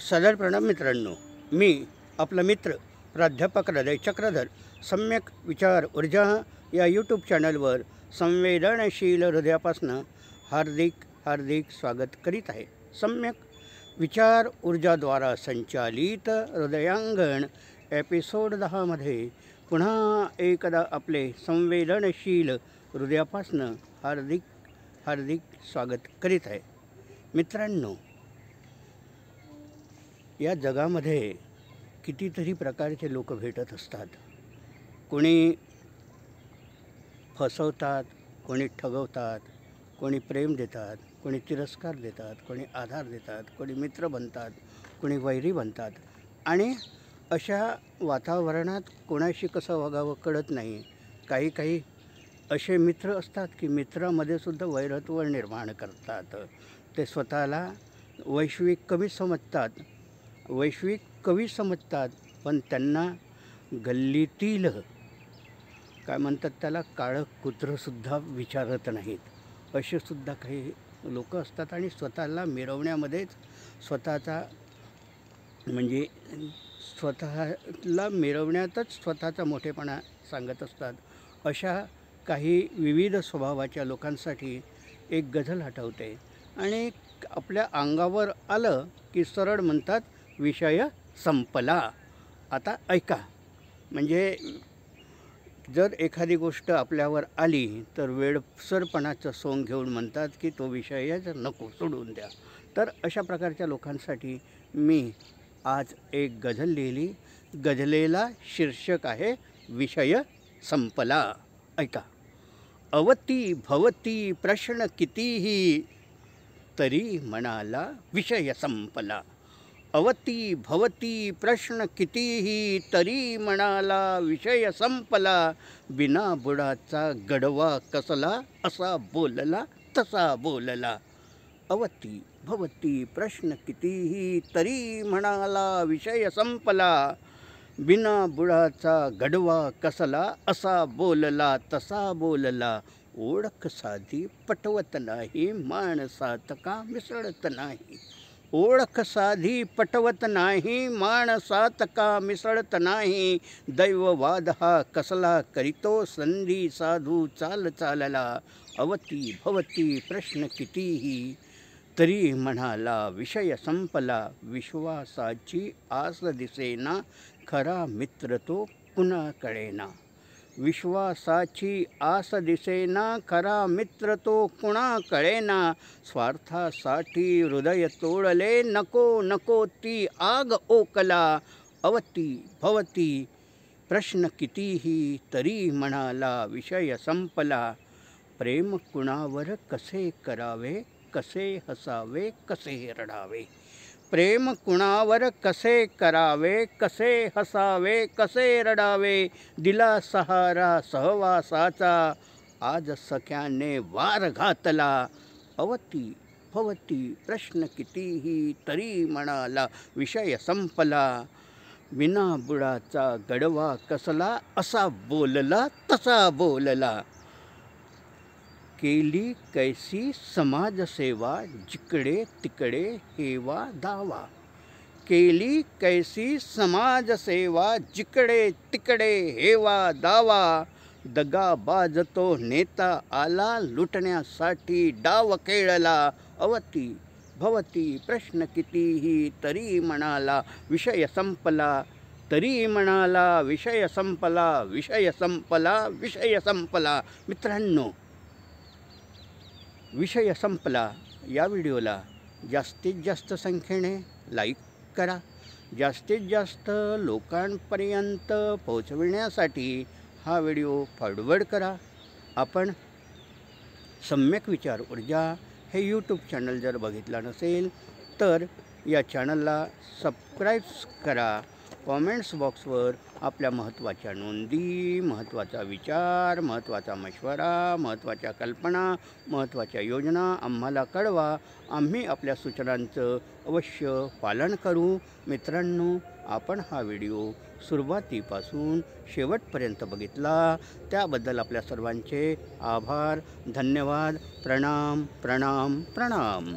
सदर प्रणाम मित्रांनो, मी आपला मित्र प्राध्यापक हृदय चक्रधर सम्यक विचार ऊर्जा या यूट्यूब चॅनलवर संवेदनशील हृदयापासून हार्दिक स्वागत करीत आहे। सम्यक विचार ऊर्जाद्वारा संचालित हृदयांगण एपिसोड 10 मध्ये पुन्हा एकदा आपले संवेदनशील हृदयापासून हार्दिक स्वागत करीत आहे। मित्रांनो, या जगामध्ये कितीतरी प्रकारचे लोक भेटत असतात। कोणी फसवतात, कोणी ठगवतात, कोणी प्रेम देतात, कोणी तिरस्कार देतात, कोणी आधार देतात, कोणी मित्र बनतात, कोणी वैरी बनतात। आणि अशा वातावरणात कोणाशी कसं वागावं कळत नाही। काही असे मित्र असतात की मित्रामध्ये सुद्धा वैरत्व निर्माण करतात। ते स्वतःला वैश्विक कवी समजतात, पण त्यांना गल्लीतील काय म्हणतात त्याला काळं कुत्रंसुद्धा विचारत नाहीत। असे सुद्धा काही लोक असतात आणि स्वतःला मिरवण्यामध्येच स्वतःला मिरवण्यातच स्वतःचा मोठेपणा सांगत असतात। अशा काही विविध स्वभावाच्या लोकांसाठी एक गझल आठवते आणि आपल्या अंगावर आलं की सरळ म्हणतात, विषय संपला। आता ऐका, म्हणजे जर एखादी गोष्ट आपल्यावर आली तर वेडसरपणाचं सोंग घेऊन म्हणतात की तो विषयच नको, सोडून द्या। तर अशा प्रकारच्या लोकांसाठी मी आज एक गझल लिहिली। गझलेला शीर्षक आहे विषय संपला। ऐका। अवती भवती प्रश्न कितीही तरी मनाला विषय संपला। अवती भवती प्रश्न कितीही तरी मनाला विषय संपला। बिना बुडाचा गडवा कसला, असा बोलला तसा बोलला। अवती भवती प्रश्न कितीही तरी मनाला विषय संपला। बिना बुडाचा गडवा कसला, असा बोलला तसा बोलला। ओळख साधी पटवत नाही, माणसात का मिसळत नाही। ओळख साधी पटवत नाही, माणसात का मिसळत नाही। दैववाद हा कसला करीतो, संधी साधू चालला। अवती भवती प्रश्न कितीही तरी मनाला विषय संपला। विश्वासाची आस दिसेना, खरा मित्र तो कुणा कळेना। विश्वासाची आस दिसेना, खरा मित्र तो कुणा कळेना। स्वार्थासाठी हृदय तोडले, नको ती आग ओकला। अवती भवती प्रश्न कितीही तरी मनाला विषय संपला। प्रेम कुणावर कसे करावे, कसे हसावे, कसे रडावे। प्रेम कुणावर कसे करावे, कसे हसावे, कसे रडावे। दिला सहारा सहवासाचा, आज सख्याने वार घातला। अवती भवती प्रश्न कितीही तरी मनाला विषय संपला। बिना बुडाचा गडवा कसला, असा बोलला तसा बोलला। केली कैसी समाजसेवा, जिकडे तिकडे हेवा दावा। केली कैसी समाजसेवा, जिकडे तिकडे हेवा दावा। दगाबाज तो नेता आला, लुटण्यासाठी डाव खेळला। अवती भवती प्रश्न कितीही तरी मनाला विषय संपला। तरी मनाला विषय संपला, विषय संपला, विषय संपला। मित्रांनो, विषय संपला या व्हिडिओला जास्तीत जास्त संख्येने लाईक करा। जास्तीत जास्त लोकांपर्यंत पोहोचविण्यासाठी हा व्हिडिओ फॉरवर्ड करा। आपण सम्यक विचार ऊर्जा हे यूट्यूब चॅनल जर बघितलं नसेल तर या चॅनलला सबस्क्राईब करा। कॉमेंट्स बॉक्सवर आपल्या महत्त्वाच्या नोंदी, महत्त्वाचा विचार, महत्त्वाचा मशवरा, महत्त्वाच्या कल्पना, महत्त्वाच्या योजना आम्हाला कळवा। आम्ही आपल्या सूचनांचं अवश्य पालन करू। मित्रांनो, आपण हा व्हिडिओ सुरुवातीपासून शेवटपर्यंत बघितला त्याबद्दल आपल्या सर्वांचे आभार, धन्यवाद, प्रणाम प्रणाम प्रणाम।